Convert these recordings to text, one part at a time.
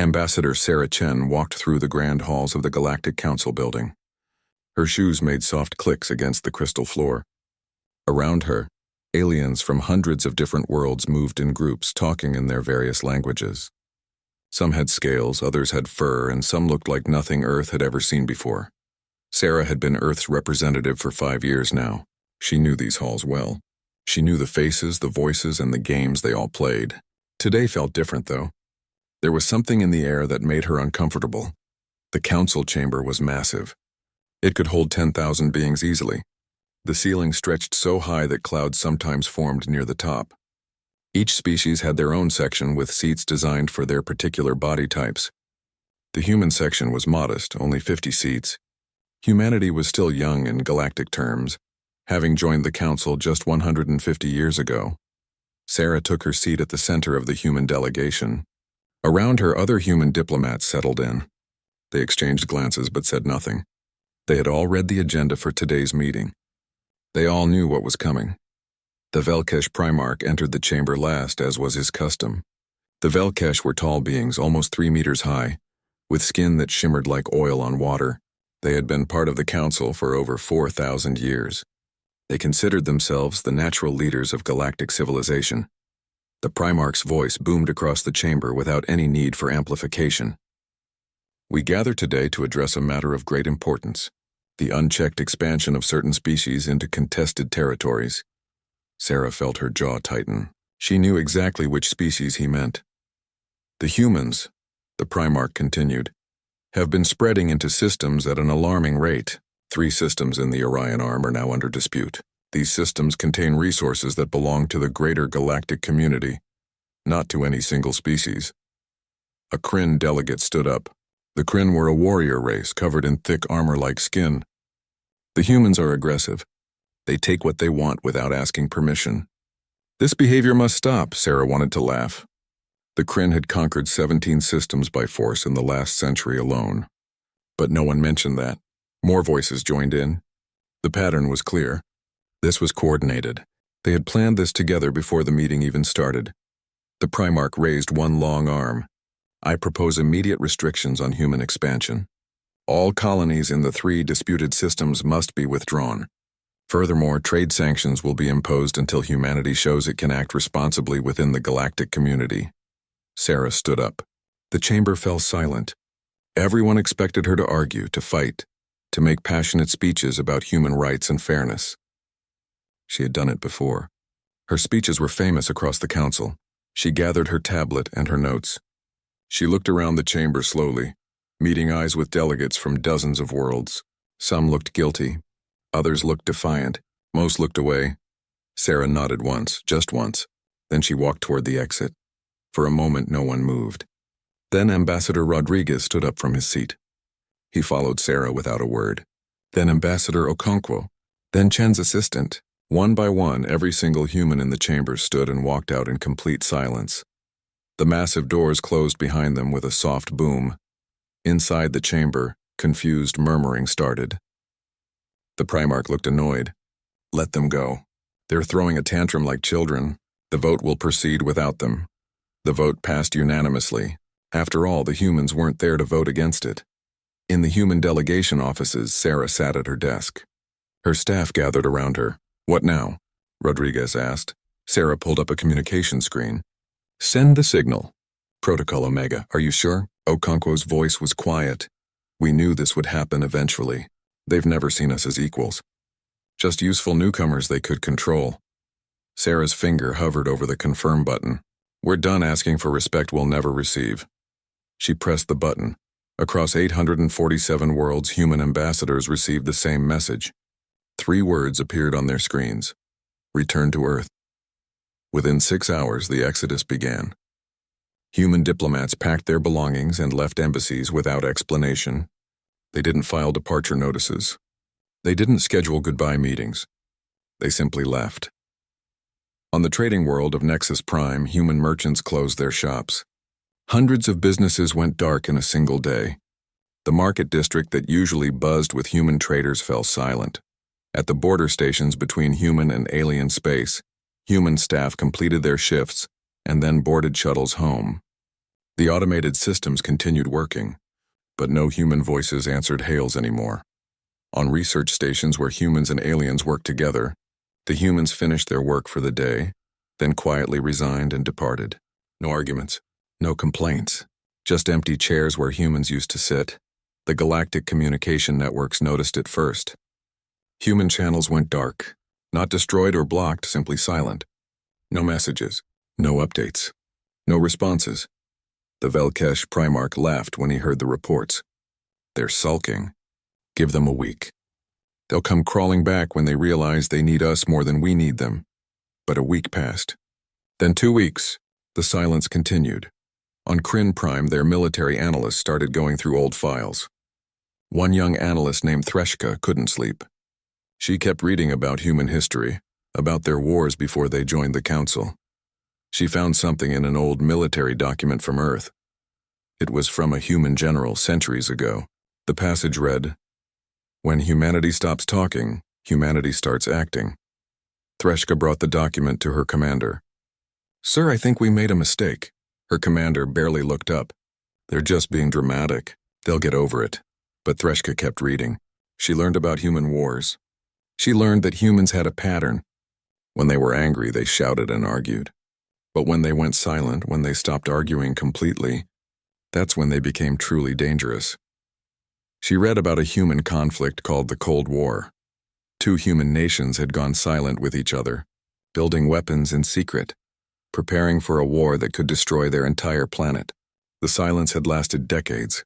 Ambassador Sarah Chen walked through the grand halls of the Galactic Council building. Her shoes made soft clicks against the crystal floor. Around her, aliens from hundreds of different worlds moved in groups, talking in their various languages. Some had scales, others had fur, and some looked like nothing Earth had ever seen before. Sarah had been Earth's representative for 5 years now. She knew these halls well. She knew the faces, the voices, and the games they all played. Today felt different, though. There was something in the air that made her uncomfortable. The council chamber was massive. It could hold 10,000 beings easily. The ceiling stretched so high that clouds sometimes formed near the top. Each species had their own section with seats designed for their particular body types. The human section was modest, only 50 seats. Humanity was still young in galactic terms, having joined the council just 150 years ago. Sarah took her seat at the center of the human delegation. Around her, other human diplomats settled in. They exchanged glances but said nothing. They had all read the agenda for today's meeting. They all knew what was coming. The Velkesh Primarch entered the chamber last, as was his custom. The Velkesh were tall beings, almost 3 meters high, with skin that shimmered like oil on water. They had been part of the council for over 4,000 years. They considered themselves the natural leaders of galactic civilization. The Primarch's voice boomed across the chamber without any need for amplification. We gather today to address a matter of great importance: the unchecked expansion of certain species into contested territories. Sarah felt her jaw tighten. She knew exactly which species he meant. The humans, the Primarch continued, have been spreading into systems at an alarming rate. 3 systems in the Orion Arm are now under dispute. These systems contain resources that belong to the greater galactic community, not to any single species. A Kryn delegate stood up. The Kryn were a warrior race covered in thick armor-like skin. The humans are aggressive. They take what they want without asking permission. This behavior must stop, Sarah wanted to laugh. The Kryn had conquered 17 systems by force in the last century alone. But no one mentioned that. More voices joined in. The pattern was clear. This was coordinated. They had planned this together before the meeting even started. The Primarch raised one long arm. I propose immediate restrictions on human expansion. All colonies in the 3 disputed systems must be withdrawn. Furthermore, trade sanctions will be imposed until humanity shows it can act responsibly within the galactic community. Sarah stood up. The chamber fell silent. Everyone expected her to argue, to fight, to make passionate speeches about human rights and fairness. She had done it before. Her speeches were famous across the council. She gathered her tablet and her notes. She looked around the chamber slowly, meeting eyes with delegates from dozens of worlds. Some looked guilty. Others looked defiant. Most looked away. Sarah nodded once, just once. Then she walked toward the exit. For a moment, no one moved. Then Ambassador Rodriguez stood up from his seat. He followed Sarah without a word. Then Ambassador Okonkwo. Then Chen's assistant. One by one, every single human in the chamber stood and walked out in complete silence. The massive doors closed behind them with a soft boom. Inside the chamber, confused murmuring started. The Primarch looked annoyed. Let them go. They're throwing a tantrum like children. The vote will proceed without them. The vote passed unanimously. After all, the humans weren't there to vote against it. In the human delegation offices, Sarah sat at her desk. Her staff gathered around her. What now? Rodriguez asked. Sarah pulled up a communication screen. Send the signal. Protocol Omega, are you sure? Okonkwo's voice was quiet. We knew this would happen eventually. They've never seen us as equals. Just useful newcomers they could control. Sarah's finger hovered over the confirm button. We're done asking for respect we'll never receive. She pressed the button. Across 847 worlds, human ambassadors received the same message. 3 words appeared on their screens. Return to Earth. Within 6 hours, the exodus began. Human diplomats packed their belongings and left embassies without explanation. They didn't file departure notices. They didn't schedule goodbye meetings. They simply left. On the trading world of Nexus Prime, human merchants closed their shops. Hundreds of businesses went dark in a single day. The market district that usually buzzed with human traders fell silent. At the border stations between human and alien space, human staff completed their shifts and then boarded shuttles home. The automated systems continued working, but no human voices answered hails anymore. On research stations where humans and aliens worked together, the humans finished their work for the day, then quietly resigned and departed. No arguments, no complaints, just empty chairs where humans used to sit. The galactic communication networks noticed it first. Human channels went dark, not destroyed or blocked, simply silent. No messages, no updates, no responses. The Velkesh Primarch laughed when he heard the reports. They're sulking. Give them a week. They'll come crawling back when they realize they need us more than we need them. But a week passed. Then 2 weeks. The silence continued. On Kryn Prime, their military analysts started going through old files. One young analyst named Threshka couldn't sleep. She kept reading about human history, about their wars before they joined the Council. She found something in an old military document from Earth. It was from a human general centuries ago. The passage read, "When humanity stops talking, humanity starts acting." Threshka brought the document to her commander. "Sir, I think we made a mistake." Her commander barely looked up. "They're just being dramatic. They'll get over it." But Threshka kept reading. She learned about human wars. She learned that humans had a pattern. When they were angry, they shouted and argued. But when they went silent, when they stopped arguing completely, that's when they became truly dangerous. She read about a human conflict called the Cold War. 2 human nations had gone silent with each other, building weapons in secret, preparing for a war that could destroy their entire planet. The silence had lasted decades.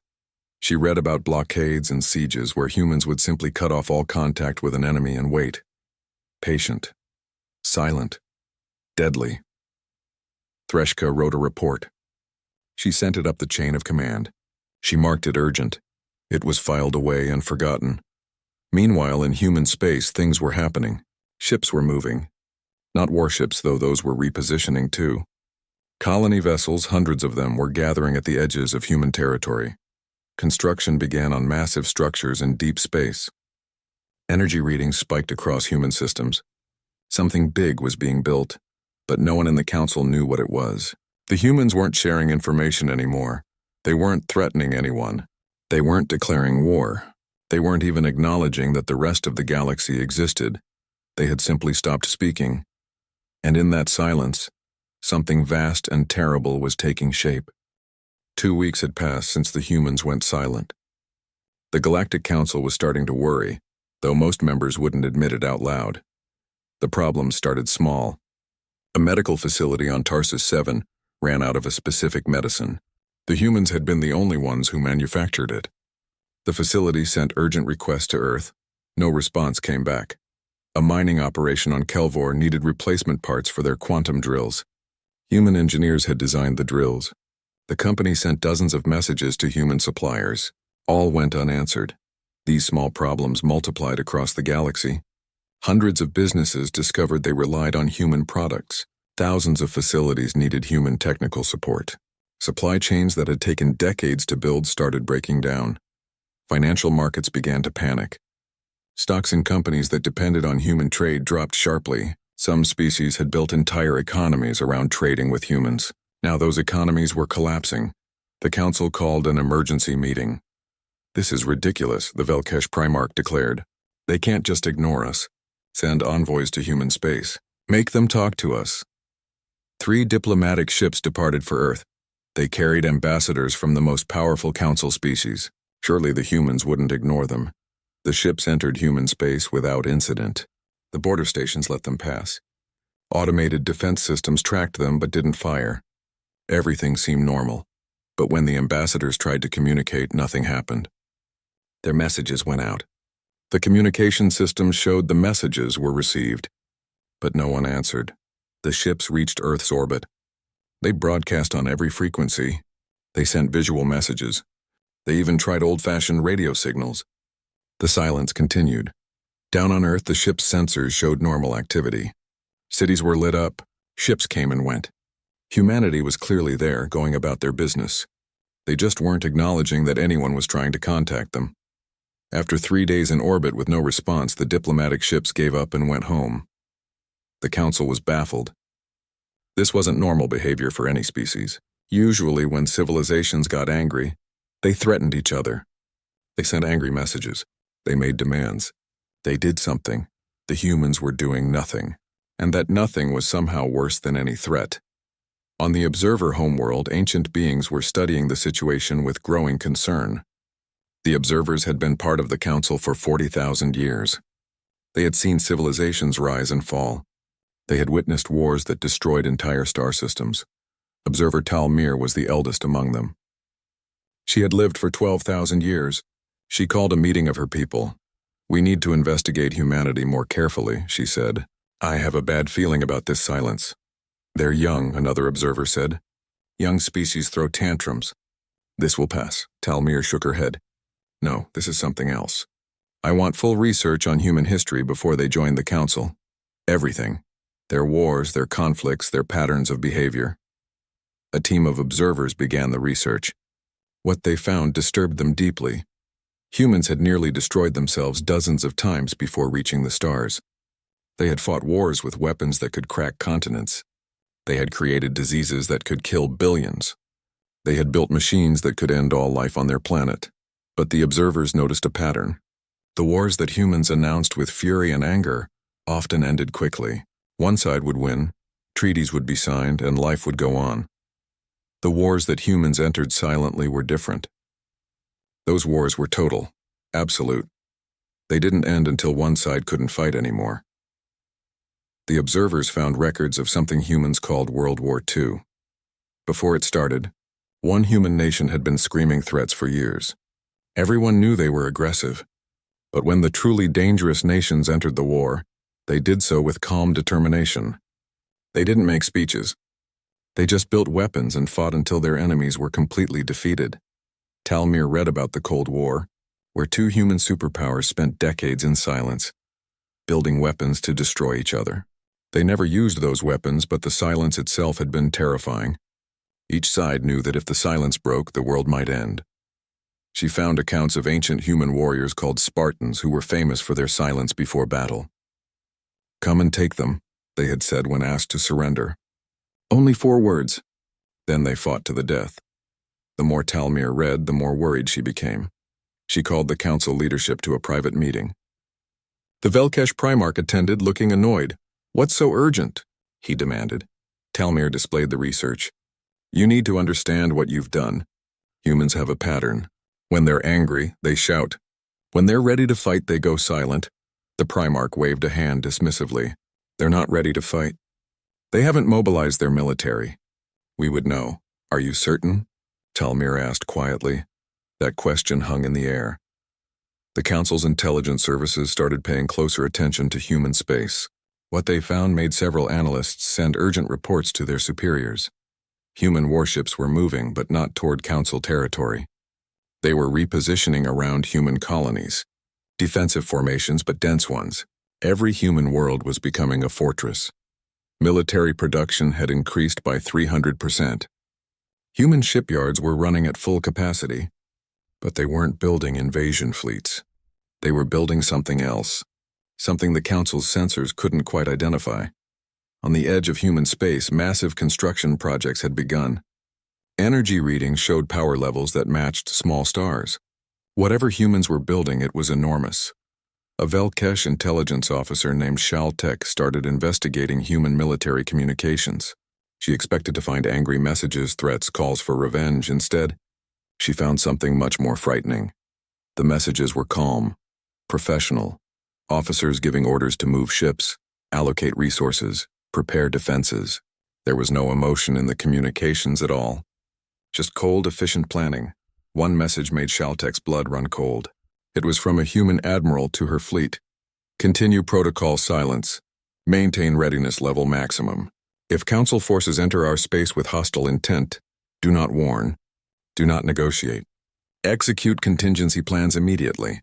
She read about blockades and sieges where humans would simply cut off all contact with an enemy and wait. Patient. Silent. Deadly. Threshka wrote a report. She sent it up the chain of command. She marked it urgent. It was filed away and forgotten. Meanwhile, in human space, things were happening. Ships were moving. Not warships, though those were repositioning too. Colony vessels, hundreds of them, were gathering at the edges of human territory. Construction began on massive structures in deep space. Energy readings spiked across human systems. Something big was being built, but no one in the council knew what it was. The humans weren't sharing information anymore. They weren't threatening anyone. They weren't declaring war. They weren't even acknowledging that the rest of the galaxy existed. They had simply stopped speaking. And in that silence, something vast and terrible was taking shape. 2 weeks had passed since the humans went silent. The Galactic Council was starting to worry, though most members wouldn't admit it out loud. The problem started small. A medical facility on Tarsus 7 ran out of a specific medicine. The humans had been the only ones who manufactured it. The facility sent urgent requests to Earth. No response came back. A mining operation on Kelvor needed replacement parts for their quantum drills. Human engineers had designed the drills. The company sent dozens of messages to human suppliers. All went unanswered. These small problems multiplied across the galaxy. Hundreds of businesses discovered they relied on human products. Thousands of facilities needed human technical support. Supply chains that had taken decades to build started breaking down. Financial markets began to panic. Stocks in companies that depended on human trade dropped sharply. Some species had built entire economies around trading with humans. Now those economies were collapsing. The council called an emergency meeting. "This is ridiculous," the Velkesh Primarch declared. "They can't just ignore us. Send envoys to human space. Make them talk to us." 3 diplomatic ships departed for Earth. They carried ambassadors from the most powerful council species. Surely the humans wouldn't ignore them. The ships entered human space without incident. The border stations let them pass. Automated defense systems tracked them but didn't fire. Everything seemed normal. But when the ambassadors tried to communicate, nothing happened. Their messages went out. The communication systems showed the messages were received, but no one answered. The ships reached Earth's orbit. They broadcast on every frequency. They sent visual messages. They even tried old-fashioned radio signals. The silence continued. Down on Earth, the ship's sensors showed normal activity. Cities were lit up. Ships came and went. Humanity was clearly there, going about their business. They just weren't acknowledging that anyone was trying to contact them. After 3 days in orbit with no response, the diplomatic ships gave up and went home. The council was baffled. This wasn't normal behavior for any species. Usually when civilizations got angry, they threatened each other. They sent angry messages. They made demands. They did something. The humans were doing nothing, and that nothing was somehow worse than any threat. On the observer homeworld, ancient beings were studying the situation with growing concern. The observers had been part of the council for 40,000 years. They had seen civilizations rise and fall. They had witnessed wars that destroyed entire star systems. Observer Talmir was the eldest among them. She had lived for 12,000 years. She called a meeting of her people. "We need to investigate humanity more carefully," she said. "I have a bad feeling about this silence." "They're young," another observer said. "Young species throw tantrums." "This will pass." Talmir shook her head. "No, this is something else. I want full research on human history before they join the council. Everything. Their wars, their conflicts, their patterns of behavior." A team of observers began the research. What they found disturbed them deeply. Humans had nearly destroyed themselves dozens of times before reaching the stars. They had fought wars with weapons that could crack continents. They had created diseases that could kill billions. They had built machines that could end all life on their planet. But the observers noticed a pattern. The wars that humans announced with fury and anger often ended quickly. One side would win, treaties would be signed, and life would go on. The wars that humans entered silently were different. Those wars were total, absolute. They didn't end until one side couldn't fight anymore. The observers found records of something humans called World War II. Before it started, one human nation had been screaming threats for years. Everyone knew they were aggressive, but when the truly dangerous nations entered the war, they did so with calm determination. They didn't make speeches. They just built weapons and fought until their enemies were completely defeated. Talmir read about the Cold War, where two human superpowers spent decades in silence, building weapons to destroy each other. They never used those weapons, but the silence itself had been terrifying. Each side knew that if the silence broke, the world might end. She found accounts of ancient human warriors called Spartans who were famous for their silence before battle. "Come and take them," they had said when asked to surrender. Only 4 words. Then they fought to the death. The more Talmir read, the more worried she became. She called the council leadership to a private meeting. The Velkesh Primarch attended, looking annoyed. "What's so urgent?" he demanded. Talmir displayed the research. "You need to understand what you've done. Humans have a pattern. When they're angry, they shout. When they're ready to fight, they go silent." The Primarch waved a hand dismissively. "They're not ready to fight. They haven't mobilized their military." "We would know. Are you certain?" Talmir asked quietly. That question hung in the air. The Council's intelligence services started paying closer attention to human space. What they found made several analysts send urgent reports to their superiors. Human warships were moving, but not toward Council territory. They were repositioning around human colonies. Defensive formations, but dense ones. Every human world was becoming a fortress. Military production had increased by 300%. Human shipyards were running at full capacity, but they weren't building invasion fleets. They were building something else, something the Council's sensors couldn't quite identify. On the edge of human space, massive construction projects had begun. Energy readings showed power levels that matched small stars. Whatever humans were building, it was enormous. A Velkesh intelligence officer named Shaltek started investigating human military communications. She expected to find angry messages, threats, calls for revenge. Instead, she found something much more frightening. The messages were calm, professional. Officers giving orders to move ships, allocate resources, prepare defenses. There was no emotion in the communications at all. Just cold, efficient planning. One message made Shaltek's blood run cold. It was from a human admiral to her fleet. "Continue protocol silence. Maintain readiness level maximum. If Council forces enter our space with hostile intent, do not warn. Do not negotiate. Execute contingency plans immediately."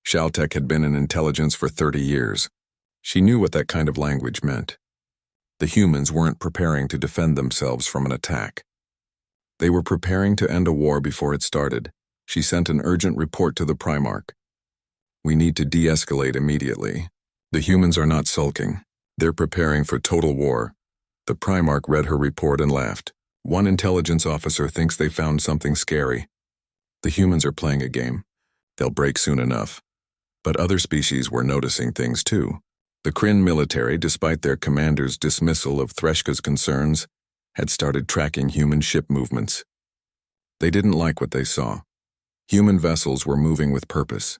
Shaltek had been in intelligence for 30 years. She knew what that kind of language meant. The humans weren't preparing to defend themselves from an attack. They were preparing to end a war before it started. She sent an urgent report to the Primarch. "We need to de-escalate immediately. The humans are not sulking. They're preparing for total war." The Primarch read her report and laughed. One intelligence officer thinks they found something scary. The humans are playing a game. They'll break soon enough. But other species were noticing things too. The Kryn military, despite their commander's dismissal of Threshka's concerns, had started tracking human ship movements. They didn't like what they saw. Human vessels were moving with purpose.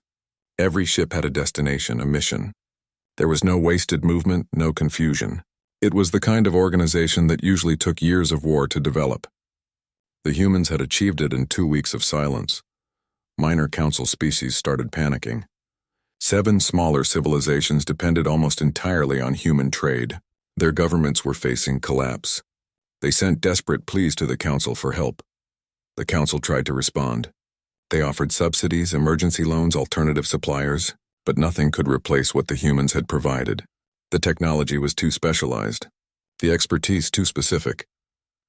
Every ship had a destination, a mission. There was no wasted movement, no confusion. It was the kind of organization that usually took years of war to develop. The humans had achieved it in 2 weeks of silence. Minor council species started panicking. 7 smaller civilizations depended almost entirely on human trade. Their governments were facing collapse. They sent desperate pleas to the council for help. The council tried to respond. They offered subsidies, emergency loans, alternative suppliers, but nothing could replace what the humans had provided. The technology was too specialized, the expertise too specific.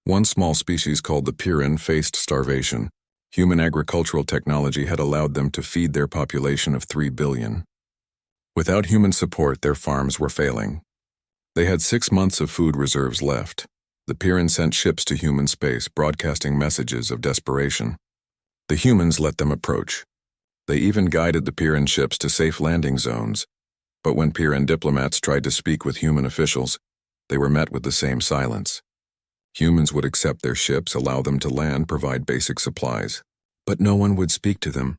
One small species called the Piran faced starvation. Human agricultural technology had allowed them to feed their population of 3 billion. Without human support, their farms were failing. They had 6 months of food reserves left. The Piran sent ships to human space, broadcasting messages of desperation. The humans let them approach. They even guided the Piran ships to safe landing zones. But when Piran diplomats tried to speak with human officials, they were met with the same silence. Humans would accept their ships, allow them to land, provide basic supplies. But no one would speak to them.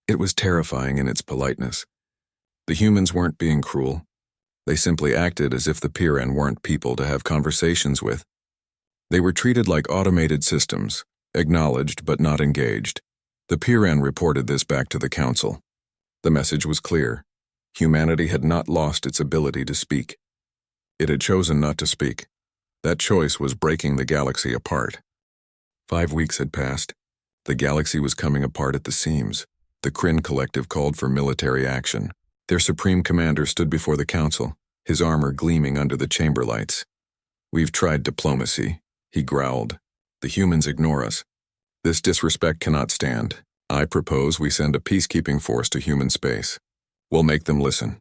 It was terrifying in its politeness. The humans weren't being cruel. They simply acted as if the Piran weren't people to have conversations with. They were treated like automated systems, acknowledged but not engaged. The Piran reported this back to the council. The message was clear. Humanity had not lost its ability to speak. It had chosen not to speak. That choice was breaking the galaxy apart. 5 weeks had passed. The galaxy was coming apart at the seams. The Kryn Collective called for military action. Their supreme commander stood before the council, his armor gleaming under the chamber lights. "We've tried diplomacy," he growled. "The humans ignore us. This disrespect cannot stand. I propose we send a peacekeeping force to human space. We'll make them listen."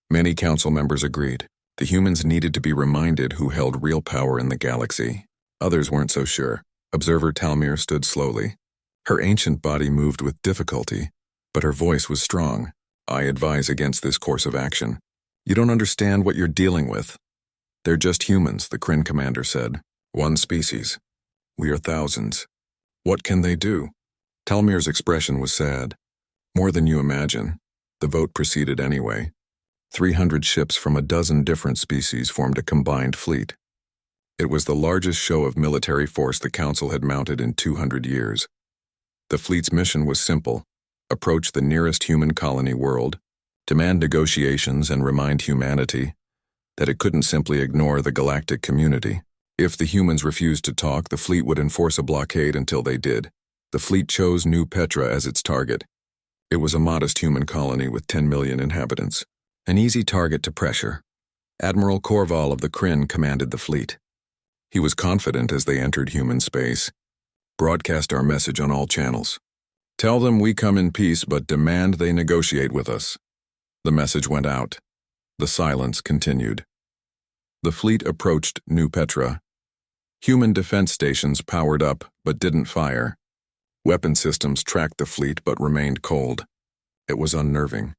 Many council members agreed. The humans needed to be reminded who held real power in the galaxy. Others weren't so sure. Observer Talmir stood slowly. Her ancient body moved with difficulty, but her voice was strong. "I advise against this course of action. You don't understand what you're dealing with." "They're just humans," the Kryn commander said. "One species. We are thousands. What can they do?" Talmir's expression was sad. "More than you imagine." The vote proceeded anyway. 300 ships from a dozen different species formed a combined fleet. It was the largest show of military force the Council had mounted in 200 years. The fleet's mission was simple: approach the nearest human colony world, demand negotiations, and remind humanity that it couldn't simply ignore the galactic community. If the humans refused to talk, the fleet would enforce a blockade until they did. The fleet chose New Petra as its target. It was a modest human colony with 10 million inhabitants. An easy target to pressure. Admiral Korval of the Kryn commanded the fleet. He was confident as they entered human space. "Broadcast our message on all channels. Tell them we come in peace but demand they negotiate with us." The message went out. The silence continued. The fleet approached New Petra. Human defense stations powered up but didn't fire. Weapon systems tracked the fleet but remained cold. It was unnerving.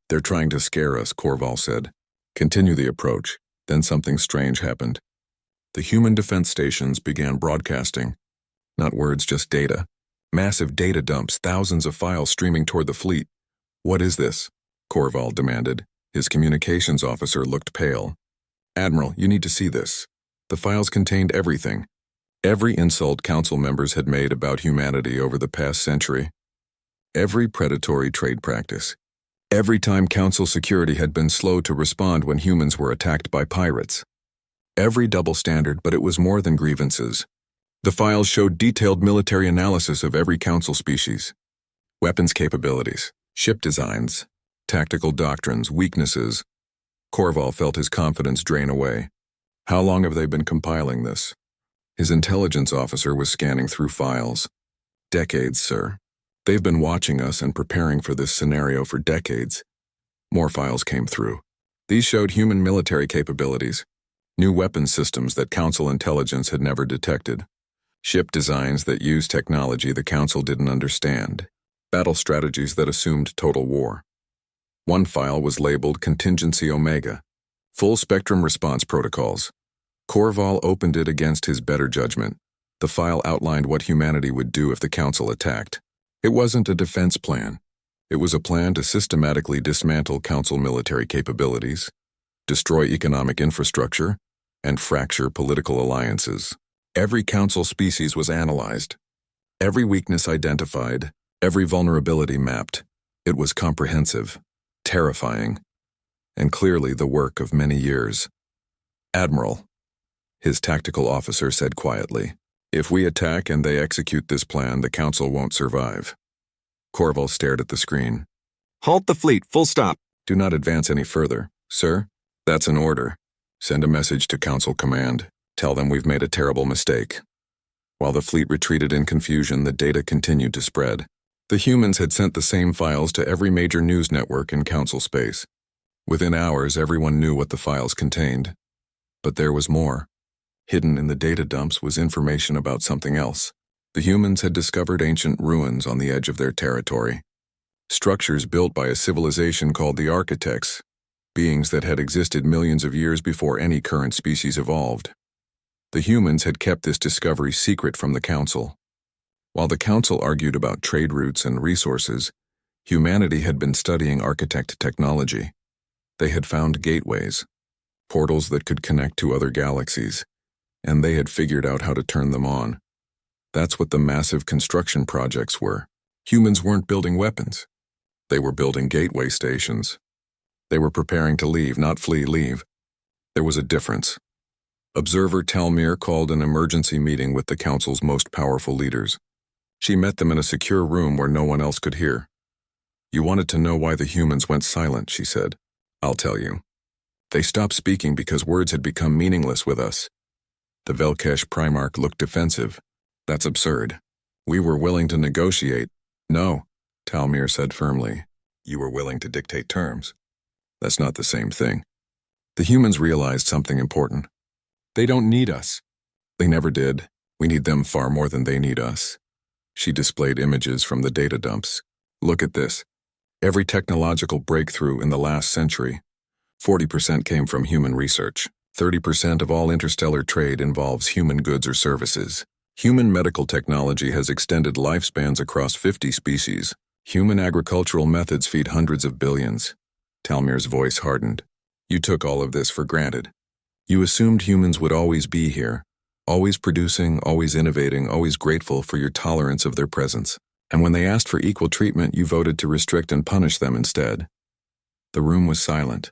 "They're trying to scare us," Korval said. "Continue the approach." Then something strange happened. The human defense stations began broadcasting. Not words, just data. Massive data dumps, thousands of files streaming toward the fleet. "What is this?" Korval demanded. His communications officer looked pale. "Admiral, you need to see this." The files contained everything. Every insult council members had made about humanity over the past century. Every predatory trade practice. Every time council security had been slow to respond when humans were attacked by pirates. Every double standard, but it was more than grievances. The files showed detailed military analysis of every council species. Weapons capabilities, ship designs, tactical doctrines, weaknesses. Korval felt his confidence drain away. "How long have they been compiling this?" His intelligence officer was scanning through files. "Decades, sir. They've been watching us and preparing for this scenario for decades." More files came through. These showed human military capabilities, new weapon systems that Council intelligence had never detected. Ship designs that use technology the Council didn't understand. Battle strategies that assumed total war. One file was labeled Contingency Omega, Full Spectrum Response Protocols. Corval opened it against his better judgment. The file outlined what humanity would do if the Council attacked. It wasn't a defense plan. It was a plan to systematically dismantle Council military capabilities, destroy economic infrastructure, and fracture political alliances. Every Council species was analyzed, every weakness identified, every vulnerability mapped. It was comprehensive, terrifying, and clearly the work of many years. "Admiral," his tactical officer said quietly, "if we attack and they execute this plan, the Council won't survive." Corval stared at the screen. "Halt the fleet, full stop." "Do not advance any further, sir. That's an order. Send a message to Council Command. Tell them we've made a terrible mistake." While the fleet retreated in confusion, the data continued to spread. The humans had sent the same files to every major news network in Council space. Within hours, everyone knew what the files contained. But there was more. Hidden in the data dumps was information about something else. The humans had discovered ancient ruins on the edge of their territory. Structures built by a civilization called the Architects, beings that had existed millions of years before any current species evolved. The humans had kept this discovery secret from the Council. While the Council argued about trade routes and resources, humanity had been studying architect technology. They had found gateways, portals that could connect to other galaxies, and they had figured out how to turn them on. That's what the massive construction projects were. Humans weren't building weapons. They were building gateway stations. They were preparing to leave, not flee, leave. There was a difference. Observer Talmir called an emergency meeting with the Council's most powerful leaders. She met them in a secure room where no one else could hear. "You wanted to know why the humans went silent," she said. "I'll tell you. They stopped speaking because words had become meaningless with us." The Velkesh Primarch looked defensive. "That's absurd. We were willing to negotiate." "No," Talmir said firmly. "You were willing to dictate terms. That's not the same thing." The humans realized something important. They don't need us. They never did. We need them far more than they need us. She displayed images from the data dumps. "Look at this. Every technological breakthrough in the last century, 40% came from human research. 30% of all interstellar trade involves human goods or services. Human medical technology has extended lifespans across 50 species. Human agricultural methods feed hundreds of billions." Talmir's voice hardened. "You took all of this for granted. You assumed humans would always be here, always producing, always innovating, always grateful for your tolerance of their presence. And when they asked for equal treatment, you voted to restrict and punish them instead." The room was silent.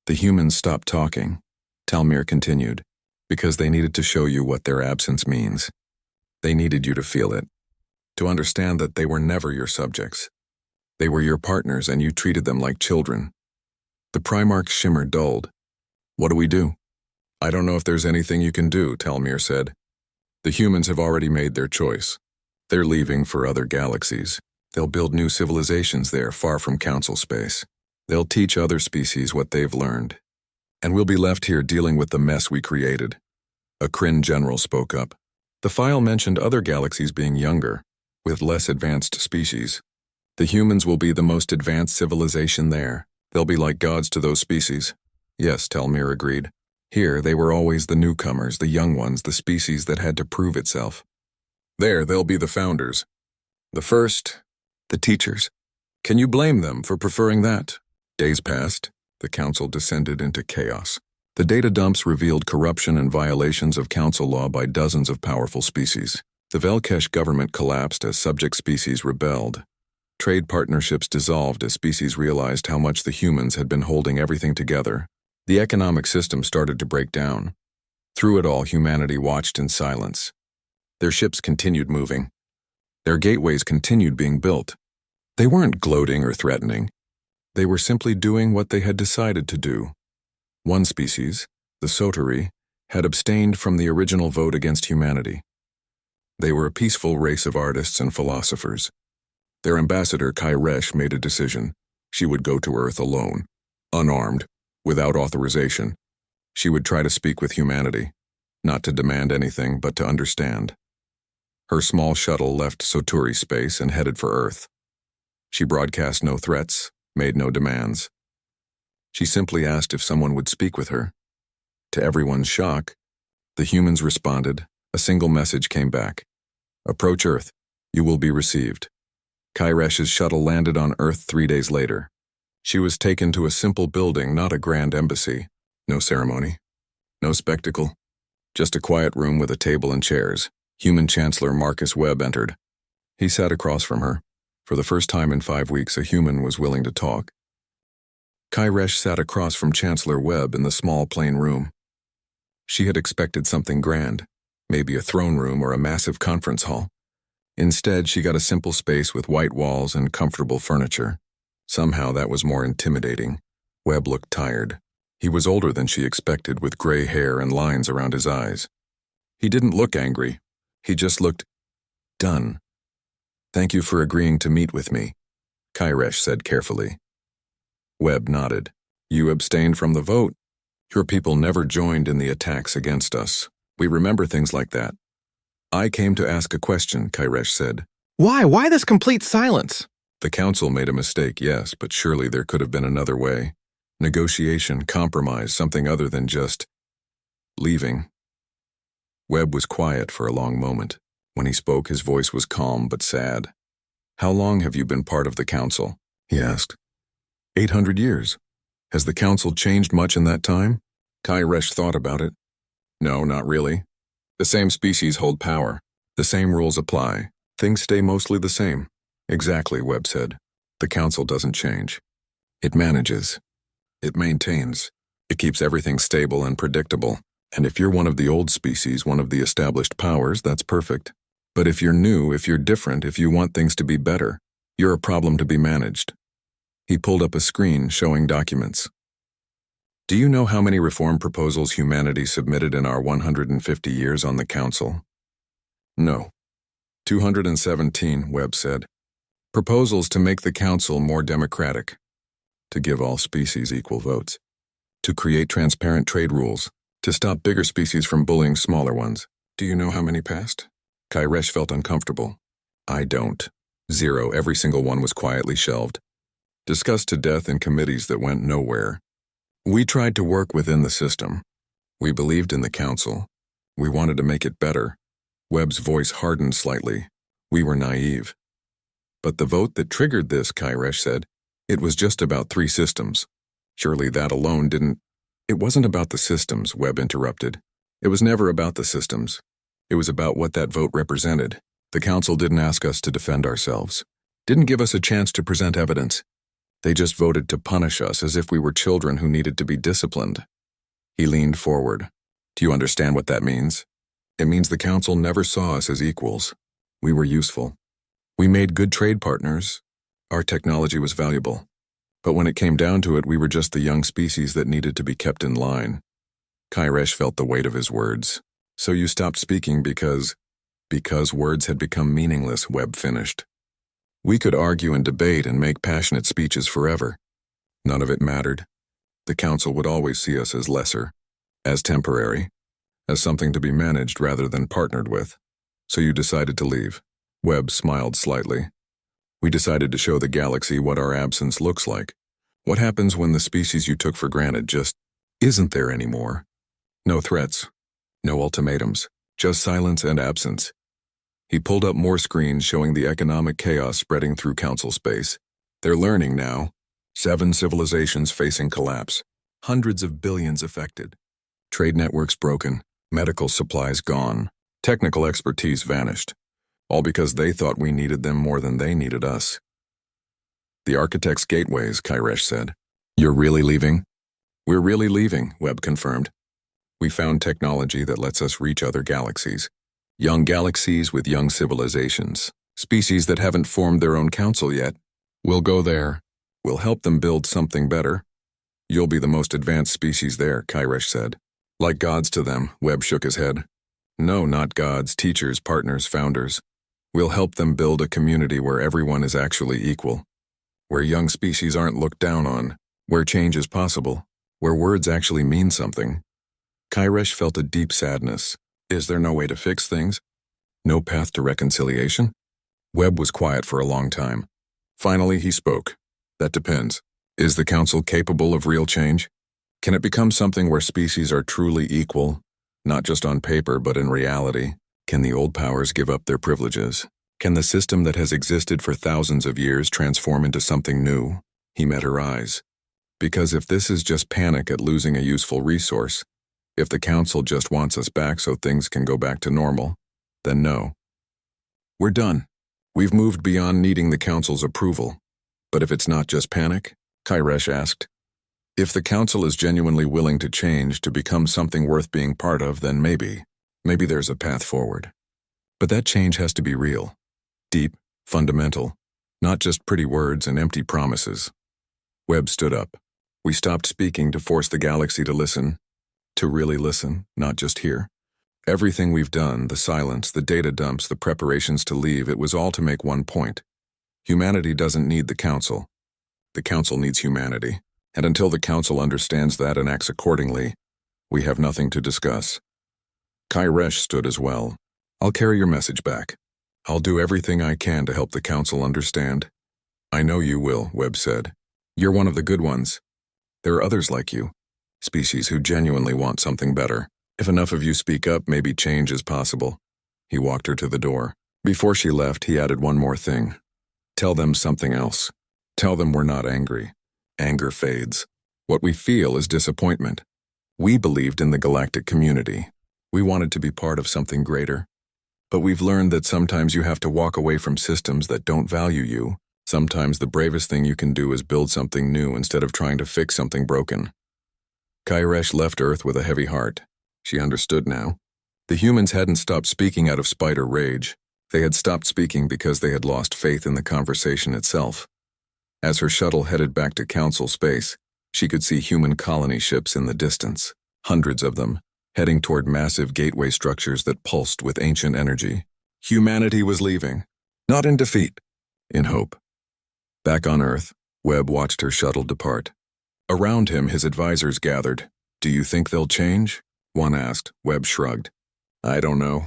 "The humans stopped talking," Talmir continued, "because they needed to show you what their absence means. They needed you to feel it, to understand that they were never your subjects. They were your partners and you treated them like children." The Primarch's shimmer dulled. "What do we do?" "I don't know if there's anything you can do," Talmir said. "The humans have already made their choice. They're leaving for other galaxies. They'll build new civilizations there, far from Council space. They'll teach other species what they've learned. And we'll be left here dealing with the mess we created." A Kryn general spoke up. The file mentioned other galaxies being younger, with less advanced species. "The humans will be the most advanced civilization there. They'll be like gods to those species." "Yes," Talmir agreed. "Here, they were always the newcomers, the young ones, the species that had to prove itself. There, they'll be the founders. The first, the teachers. Can you blame them for preferring that?" Days passed. The Council descended into chaos. The data dumps revealed corruption and violations of Council law by dozens of powerful species. The Velkesh government collapsed as subject species rebelled. Trade partnerships dissolved as species realized how much the humans had been holding everything together. The economic system started to break down. Through it all, humanity watched in silence. Their ships continued moving. Their gateways continued being built. They weren't gloating or threatening. They were simply doing what they had decided to do. One species, the Sotori, had abstained from the original vote against humanity. They were a peaceful race of artists and philosophers. Their ambassador, Kairesh, made a decision. She would go to Earth alone, unarmed, without authorization. She would try to speak with humanity, not to demand anything, but to understand. Her small shuttle left Soturi space and headed for Earth. She broadcast no threats, made no demands. She simply asked if someone would speak with her. To everyone's shock, the humans responded. A single message came back. Approach Earth. You will be received. Kairesh's shuttle landed on Earth 3 days later. She was taken to a simple building, not a grand embassy. No ceremony. No spectacle. Just a quiet room with a table and chairs. Human Chancellor Marcus Webb entered. He sat across from her. For the first time in 5 weeks, a human was willing to talk. Kairesh sat across from Chancellor Webb in the small plain room. She had expected something grand, maybe a throne room or a massive conference hall. Instead, she got a simple space with white walls and comfortable furniture. Somehow that was more intimidating. Webb looked tired. He was older than she expected, with gray hair and lines around his eyes. He didn't look angry. He just looked done. Thank you for agreeing to meet with me, Kairesh said carefully. Webb nodded. You abstained from the vote. Your people never joined in the attacks against us. We remember things like that. I came to ask a question, Kairesh said. Why? Why this complete silence? The council made a mistake, yes, but surely there could have been another way. Negotiation, compromise, something other than just leaving. Webb was quiet for a long moment. When he spoke, his voice was calm but sad. How long have you been part of the council? He asked. 800 years. Has the council changed much in that time? Kairesh thought about it. No, not really. The same species hold power. The same rules apply. Things stay mostly the same. Exactly, Webb said. The council doesn't change. It manages. It maintains. It keeps everything stable and predictable. And if you're one of the old species, one of the established powers, that's perfect. But if you're new, if you're different, if you want things to be better, you're a problem to be managed. He pulled up a screen showing documents. Do you know how many reform proposals humanity submitted in our 150 years on the council? No. 217, Webb said. Proposals to make the council more democratic, to give all species equal votes, to create transparent trade rules, to stop bigger species from bullying smaller ones. Do you know how many passed? Kairesh felt uncomfortable. I don't. 0. Every single one was quietly shelved. Discussed to death in committees that went nowhere. We tried to work within the system. We believed in the council. We wanted to make it better. Webb's voice hardened slightly. We were naive. But the vote that triggered this, Kairesh said, it was just about 3 systems. Surely that alone didn't... It wasn't about the systems, Webb interrupted. It was never about the systems. It was about what that vote represented. The council didn't ask us to defend ourselves. Didn't give us a chance to present evidence. They just voted to punish us as if we were children who needed to be disciplined. He leaned forward. Do you understand what that means? It means the council never saw us as equals. We were useful. We made good trade partners. Our technology was valuable. But when it came down to it, we were just the young species that needed to be kept in line. Kairesh felt the weight of his words. So you stopped speaking because words had become meaningless, Webb finished. We could argue and debate and make passionate speeches forever. None of it mattered. The council would always see us as lesser, as temporary, as something to be managed rather than partnered with. So you decided to leave. Webb smiled slightly. We decided to show the galaxy what our absence looks like. What happens when the species you took for granted just isn't there anymore? No threats, no ultimatums, just silence and absence. He pulled up more screens showing the economic chaos spreading through council space. They're learning now. 7 civilizations facing collapse. Hundreds of billions affected. Trade networks broken. Medical supplies gone. Technical expertise vanished. All because they thought we needed them more than they needed us. The architect's gateways, Kairesh said. You're really leaving? We're really leaving, Webb confirmed. We found technology that lets us reach other galaxies. Young galaxies with young civilizations. Species that haven't formed their own council yet. We'll go there. We'll help them build something better. You'll be the most advanced species there, Kairesh said. Like gods to them, Webb shook his head. No, not gods, teachers, partners, founders. We'll help them build a community where everyone is actually equal. Where young species aren't looked down on. Where change is possible. Where words actually mean something. Kairesh felt a deep sadness. Is there no way to fix things? No path to reconciliation? Webb was quiet for a long time. Finally, he spoke. That depends. Is the Council capable of real change? Can it become something where species are truly equal, not just on paper but in reality? Can the old powers give up their privileges? Can the system that has existed for thousands of years transform into something new? He met her eyes. Because if this is just panic at losing a useful resource, if the Council just wants us back so things can go back to normal, then no. We're done. We've moved beyond needing the Council's approval. But if it's not just panic? Kairesh asked. If the Council is genuinely willing to change to become something worth being part of, then maybe there's a path forward. But that change has to be real. Deep, fundamental, not just pretty words and empty promises. Webb stood up. We stopped speaking to force the galaxy to listen, to really listen, not just hear. Everything we've done, the silence, the data dumps, the preparations to leave, it was all to make one point. Humanity doesn't need the Council. The Council needs humanity. And until the Council understands that and acts accordingly, we have nothing to discuss. Kairesh stood as well. I'll carry your message back. I'll do everything I can to help the Council understand. I know you will, Webb said. You're one of the good ones. There are others like you, species who genuinely want something better. If enough of you speak up, maybe change is possible. He walked her to the door. Before she left, he added one more thing. Tell them something else. Tell them we're not angry. Anger fades. What we feel is disappointment. We believed in the galactic community. We wanted to be part of something greater. But we've learned that sometimes you have to walk away from systems that don't value you. Sometimes the bravest thing you can do is build something new instead of trying to fix something broken. Kairesh left Earth with a heavy heart. She understood now. The humans hadn't stopped speaking out of spite or rage. They had stopped speaking because they had lost faith in the conversation itself. As her shuttle headed back to Council space, she could see human colony ships in the distance, hundreds of them, heading toward massive gateway structures that pulsed with ancient energy. Humanity was leaving, not in defeat, in hope. Back on Earth, Webb watched her shuttle depart. Around him, his advisors gathered. Do you think they'll change? One asked. Webb shrugged. I don't know,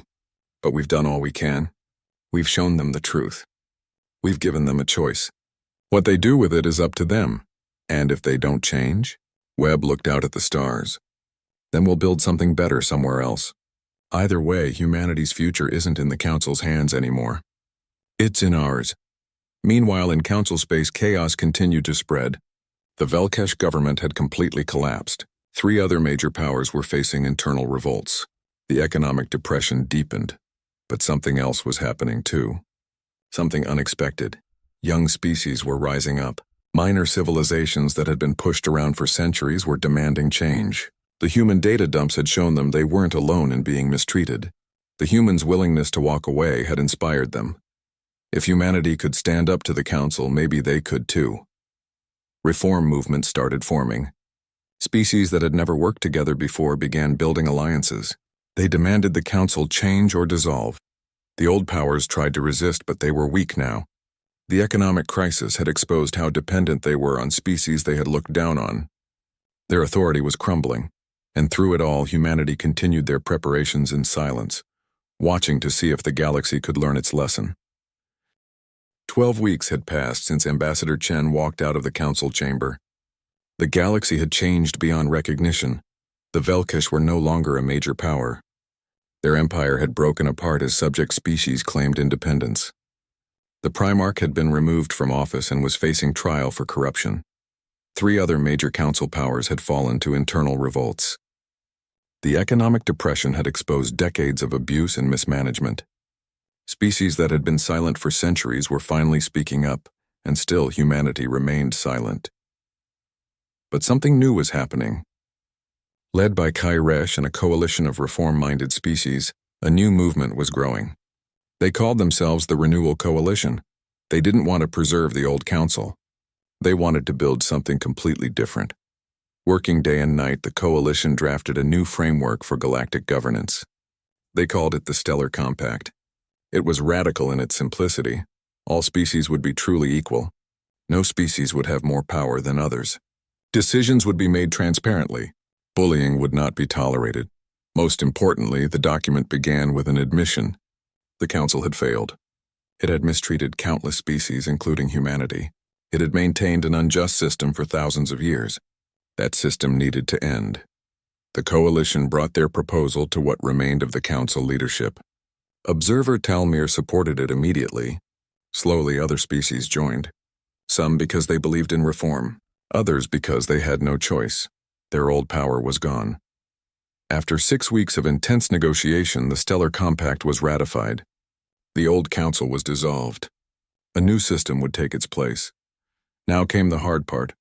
but we've done all we can. We've shown them the truth. We've given them a choice. What they do with it is up to them. And if they don't change? Webb looked out at the stars. Then we'll build something better somewhere else. Either way, humanity's future isn't in the Council's hands anymore. It's in ours. Meanwhile, in Council space, chaos continued to spread. The Velkesh government had completely collapsed. 3 other major powers were facing internal revolts. The economic depression deepened. But something else was happening too. Something unexpected. Young species were rising up. Minor civilizations that had been pushed around for centuries were demanding change. The human data dumps had shown them they weren't alone in being mistreated. The humans' willingness to walk away had inspired them. If humanity could stand up to the Council, maybe they could too. Reform movements started forming. Species that had never worked together before began building alliances. They demanded the Council change or dissolve. The old powers tried to resist, but they were weak now. The economic crisis had exposed how dependent they were on species they had looked down on. Their authority was crumbling, and through it all, humanity continued their preparations in silence, watching to see if the galaxy could learn its lesson. 12 weeks had passed since Ambassador Chen walked out of the Council chamber. The galaxy had changed beyond recognition. The Velkesh were no longer a major power. Their empire had broken apart as subject species claimed independence. The Primarch had been removed from office and was facing trial for corruption. 3 other major council powers had fallen to internal revolts. The economic depression had exposed decades of abuse and mismanagement. Species that had been silent for centuries were finally speaking up, and still humanity remained silent. But something new was happening. Led by Kairesh and a coalition of reform-minded species, a new movement was growing. They called themselves the Renewal Coalition. They didn't want to preserve the old council. They wanted to build something completely different. Working day and night, the coalition drafted a new framework for galactic governance. They called it the Stellar Compact. It was radical in its simplicity. All species would be truly equal. No species would have more power than others. Decisions would be made transparently. Bullying would not be tolerated. Most importantly, the document began with an admission. The Council had failed. It had mistreated countless species, including humanity. It had maintained an unjust system for thousands of years. That system needed to end. The Coalition brought their proposal to what remained of the Council leadership. Observer Talmir supported it immediately. Slowly, other species joined. Some because they believed in reform, others because they had no choice. Their old power was gone. After 6 weeks of intense negotiation, the Stellar Compact was ratified. The old council was dissolved. A new system would take its place. Now came the hard part.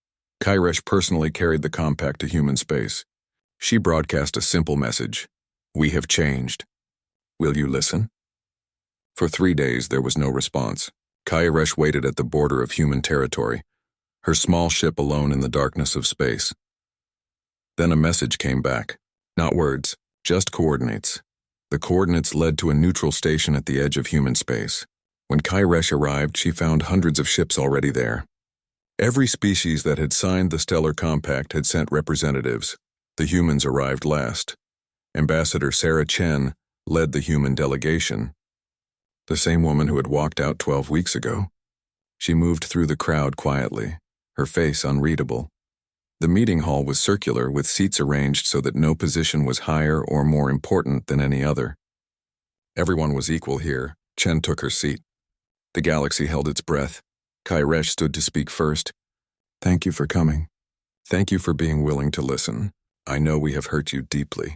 Kyresh personally carried the compact to human space. She broadcast a simple message. We have changed. Will you listen? For 3 days, there was no response. Kyresh waited at the border of human territory, her small ship alone in the darkness of space. Then a message came back. Not words, just coordinates. The coordinates led to a neutral station at the edge of human space. When Kyresh arrived, she found hundreds of ships already there. Every species that had signed the Stellar Compact had sent representatives. The humans arrived last. Ambassador Sarah Chen led the human delegation. The same woman who had walked out 12 weeks ago. She moved through the crowd quietly, her face unreadable. The meeting hall was circular, with seats arranged so that no position was higher or more important than any other. Everyone was equal here. Chen took her seat. The galaxy held its breath. Kyresh stood to speak first. Thank you for coming. Thank you for being willing to listen. I know we have hurt you deeply.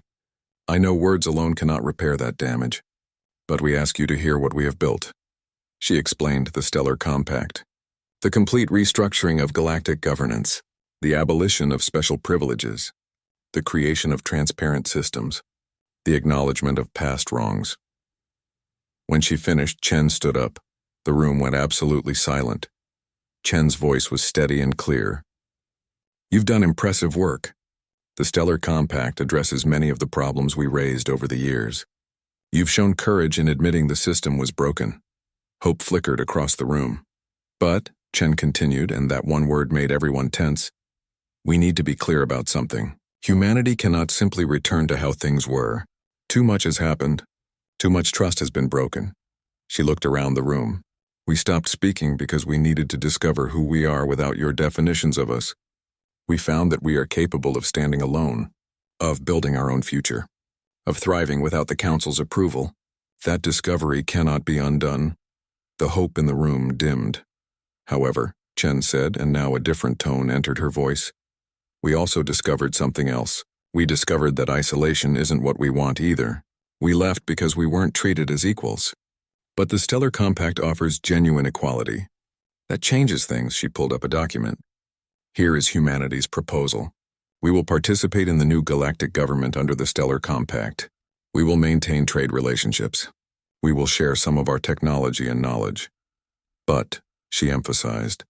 I know words alone cannot repair that damage. But we ask you to hear what we have built. She explained the Stellar Compact. The complete restructuring of galactic governance. The abolition of special privileges, the creation of transparent systems, the acknowledgement of past wrongs. When she finished, Chen stood up. The room went absolutely silent. Chen's voice was steady and clear. You've done impressive work. The Stellar Compact addresses many of the problems we raised over the years. You've shown courage in admitting the system was broken. Hope flickered across the room. But, Chen continued, and that one word made everyone tense, we need to be clear about something. Humanity cannot simply return to how things were. Too much has happened. Too much trust has been broken. She looked around the room. We stopped speaking because we needed to discover who we are without your definitions of us. We found that we are capable of standing alone, of building our own future, of thriving without the Council's approval. That discovery cannot be undone. The hope in the room dimmed. However, Chen said, and now a different tone entered her voice. We also discovered something else. We discovered that isolation isn't what we want either. We left because we weren't treated as equals. But the Stellar Compact offers genuine equality. That changes things. She pulled up a document. Here is humanity's proposal. We will participate in the new galactic government under the Stellar Compact. We will maintain trade relationships. We will share some of our technology and knowledge. But, she emphasized,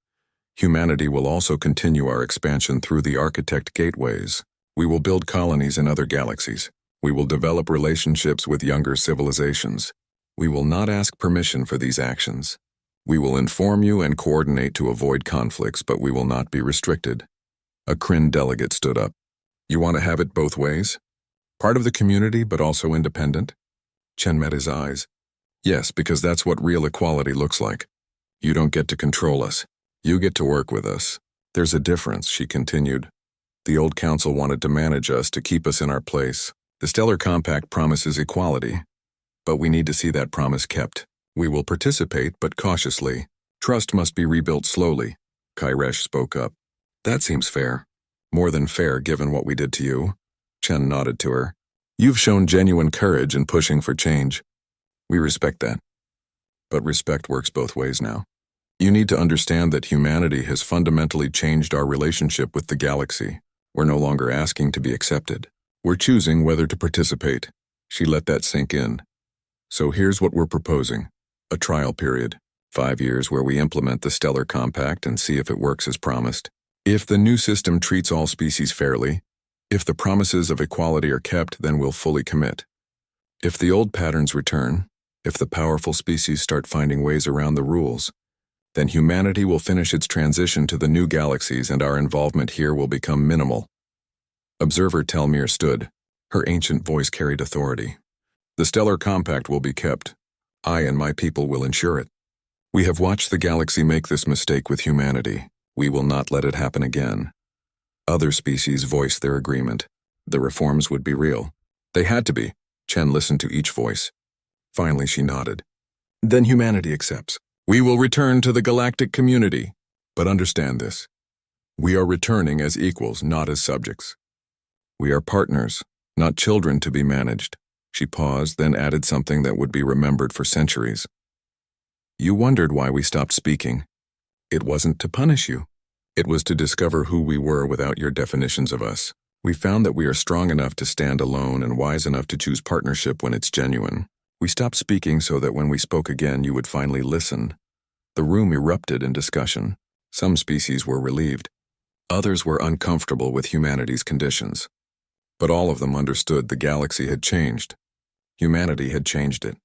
humanity will also continue our expansion through the architect gateways. We will build colonies in other galaxies. We will develop relationships with younger civilizations. We will not ask permission for these actions. We will inform you and coordinate to avoid conflicts, but we will not be restricted. A Kryn delegate stood up. You want to have it both ways? Part of the community, but also independent? Chen met his eyes. Yes, because that's what real equality looks like. You don't get to control us. You get to work with us. There's a difference, she continued. The old council wanted to manage us, to keep us in our place. The Stellar Compact promises equality. But we need to see that promise kept. We will participate, but cautiously. Trust must be rebuilt slowly. Kyresh spoke up. That seems fair. More than fair, given what we did to you. Chen nodded to her. You've shown genuine courage in pushing for change. We respect that. But respect works both ways now. You need to understand that humanity has fundamentally changed our relationship with the galaxy. We're no longer asking to be accepted. We're choosing whether to participate. She let that sink in. So here's what we're proposing. A trial period. 5 years where we implement the Stellar Compact and see if it works as promised. If the new system treats all species fairly, if the promises of equality are kept, then we'll fully commit. If the old patterns return, if the powerful species start finding ways around the rules, then humanity will finish its transition to the new galaxies and our involvement here will become minimal. Observer Telmir stood. Her ancient voice carried authority. The Stellar Compact will be kept. I and my people will ensure it. We have watched the galaxy make this mistake with humanity. We will not let it happen again. Other species voiced their agreement. The reforms would be real. They had to be. Chen listened to each voice. Finally, she nodded. Then humanity accepts. We will return to the galactic community. But understand this. We are returning as equals, not as subjects. We are partners, not children to be managed. She paused, then added something that would be remembered for centuries. You wondered why we stopped speaking. It wasn't to punish you. It was to discover who we were without your definitions of us. We found that we are strong enough to stand alone and wise enough to choose partnership when it's genuine. We stopped speaking so that when we spoke again, you would finally listen. The room erupted in discussion. Some species were relieved. Others were uncomfortable with humanity's conditions. But all of them understood the galaxy had changed. Humanity had changed it.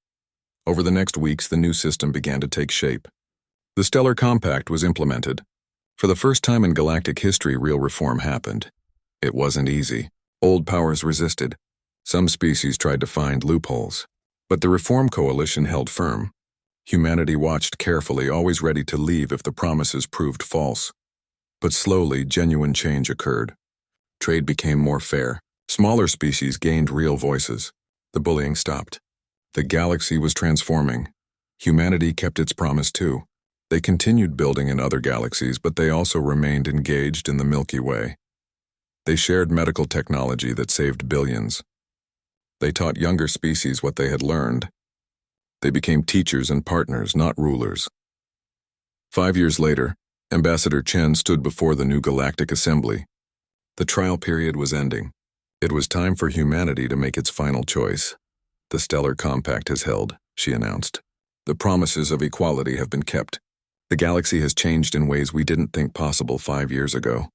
Over the next weeks, the new system began to take shape. The Stellar Compact was implemented. For the first time in galactic history, real reform happened. It wasn't easy. Old powers resisted. Some species tried to find loopholes. But the Reform Coalition held firm. Humanity watched carefully, always ready to leave if the promises proved false. But slowly, genuine change occurred. Trade became more fair. Smaller species gained real voices. The bullying stopped. The galaxy was transforming. Humanity kept its promise too. They continued building in other galaxies, but they also remained engaged in the Milky Way. They shared medical technology that saved billions. They taught younger species what they had learned. They became teachers and partners, not rulers. 5 years later, Ambassador Chen stood before the new Galactic Assembly. The trial period was ending. It was time for humanity to make its final choice. The Stellar Compact has held, she announced. The promises of equality have been kept. The galaxy has changed in ways we didn't think possible 5 years ago.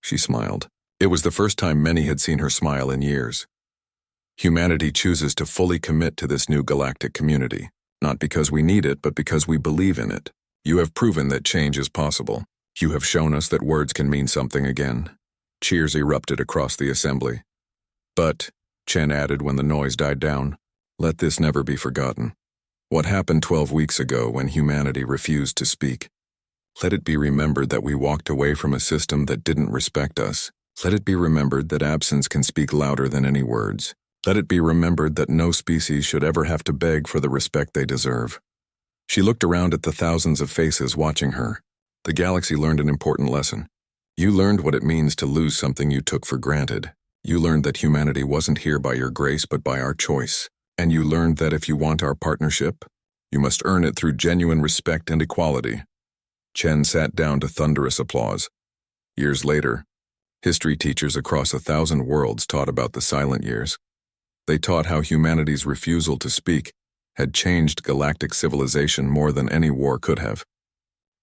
She smiled. It was the first time many had seen her smile in years. Humanity chooses to fully commit to this new galactic community, not because we need it, but because we believe in it. You have proven that change is possible. You have shown us that words can mean something again. Cheers erupted across the assembly. But, Chen added when the noise died down, let this never be forgotten. What happened 12 weeks ago when humanity refused to speak? Let it be remembered that we walked away from a system that didn't respect us. Let it be remembered that absence can speak louder than any words. Let it be remembered that no species should ever have to beg for the respect they deserve. She looked around at the thousands of faces watching her. The galaxy learned an important lesson. You learned what it means to lose something you took for granted. You learned that humanity wasn't here by your grace but by our choice. And you learned that if you want our partnership, you must earn it through genuine respect and equality. Chen sat down to thunderous applause. Years later, history teachers across 1,000 worlds taught about the silent years. They taught how humanity's refusal to speak had changed galactic civilization more than any war could have.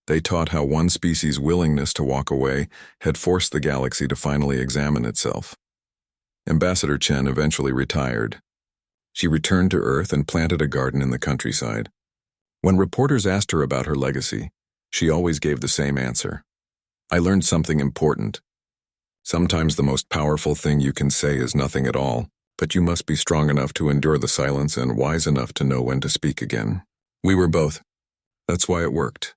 They taught how one species' willingness to walk away had forced the galaxy to finally examine itself. Ambassador Chen eventually retired. She returned to Earth and planted a garden in the countryside. When reporters asked her about her legacy, she always gave the same answer. I learned something important. Sometimes the most powerful thing you can say is nothing at all, but you must be strong enough to endure the silence and wise enough to know when to speak again. We were both. That's why it worked.